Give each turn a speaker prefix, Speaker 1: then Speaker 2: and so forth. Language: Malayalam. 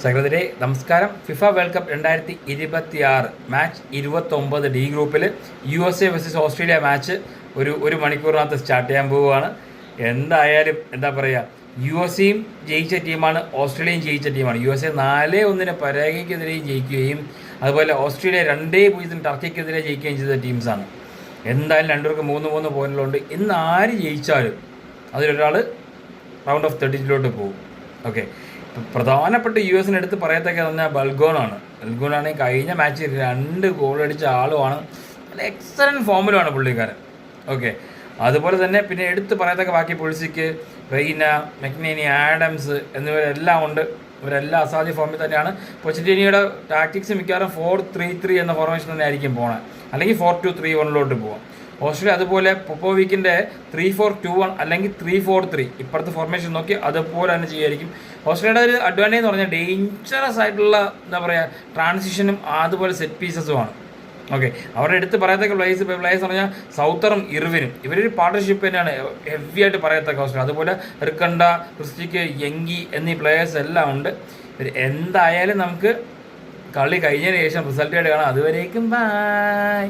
Speaker 1: സഹോദരരെ നമസ്കാരം. FIFA world cup 2026 match 29 D ഗ്രൂപ്പിൽ USA വേഴ്സസ് ഓസ്ട്രേലിയ മാച്ച് ഒരു മണിക്കൂറിനകത്ത് സ്റ്റാർട്ട് ചെയ്യാൻ പോവുകയാണ്. എന്തായാലും എന്താ പറയുക, USA ജയിച്ച ടീമാണ്, ഓസ്ട്രേലിയയും ജയിച്ച ടീമാണ്. USA 4-1 പരാഗ്വെക്കെതിരെ ജയിക്കുകയും അതുപോലെ ഓസ്ട്രേലിയ 2-0 ടർക്കിക്കെതിരെ ജയിക്കുകയും ചെയ്ത ടീംസാണ്. എന്തായാലും രണ്ടുപേർക്ക് 3 പോയിന്റുകളുണ്ട്. ഇന്ന് ആര് ജയിച്ചാലും അതിലൊരാൾ റൗണ്ട് ഓഫ് 32 പോകും. ഓക്കെ, പ്രധാനപ്പെട്ട US എടുത്ത് പറയത്തൊക്കെ പറഞ്ഞാൽ ബൽഗോണാണ്. കഴിഞ്ഞ മാച്ചിൽ 2 ഗോൾ അടിച്ച ആളുമാണ്. നല്ല എക്സലൻറ്റ് ഫോമിലുമാണ് പുള്ളിക്കാരൻ. ഓക്കെ, അതുപോലെ തന്നെ പിന്നെ എടുത്ത് പറയത്തൊക്കെ ബാക്കി പുളിസിക്ക്, റെയ്ന, മെക്നേനി, ആഡംസ് എന്നിവരെല്ലാം ഉണ്ട്. ഇവരെല്ലാം അസാധ്യ ഫോമിൽ തന്നെയാണ്. പൊച്ചറ്റീനിയുടെ ടാക്ടിക്സ് മിക്കവാറും 4-3-3 എന്ന ഫോർമേഷൻ തന്നെ ആയിരിക്കും പോണത്, അല്ലെങ്കിൽ 4-2-3-1 പോവാം. ഓസ്ട്രേലിയ അതുപോലെ പൊപ്പോവിക്കിൻ്റെ 3-4-2-1 അല്ലെങ്കിൽ 3-4-3 ഇപ്പോഴത്തെ ഫോർമേഷൻ നോക്കി അതുപോലെ തന്നെ ചെയ്യുമായിരിക്കും. ഓസ്ട്രേലിയയുടെ ഒരു അഡ്വാൻറ്റേജ് എന്ന് പറഞ്ഞാൽ ഡേഞ്ചറസ് ആയിട്ടുള്ള എന്താ പറയുക ട്രാൻസിഷനും അതുപോലെ സെറ്റ് പീസസുമാണ്. ഓക്കെ, അവരുടെ എടുത്ത് പറയത്തക്ക പ്ലേയേഴ്സ് എന്ന് പറഞ്ഞാൽ സൗത്തറും ഇർവിനും ഇവരൊരു പാർട്ണർഷിപ്പ് തന്നെയാണ് ഹെവി ആയിട്ട് പറയത്തക്ക ഓസ്ട്രേലിയ. അതുപോലെ റിക്കണ്ട, ക്രിസ്റ്റിക്ക്, യങ്കി എന്നീ പ്ലേയേഴ്സ് എല്ലാം ഉണ്ട്. എന്തായാലും നമുക്ക് കളി കഴിഞ്ഞതിന് ശേഷം റിസൾട്ട് ആയിട്ട് കാണാം. അതുവരേക്കും ബൈ.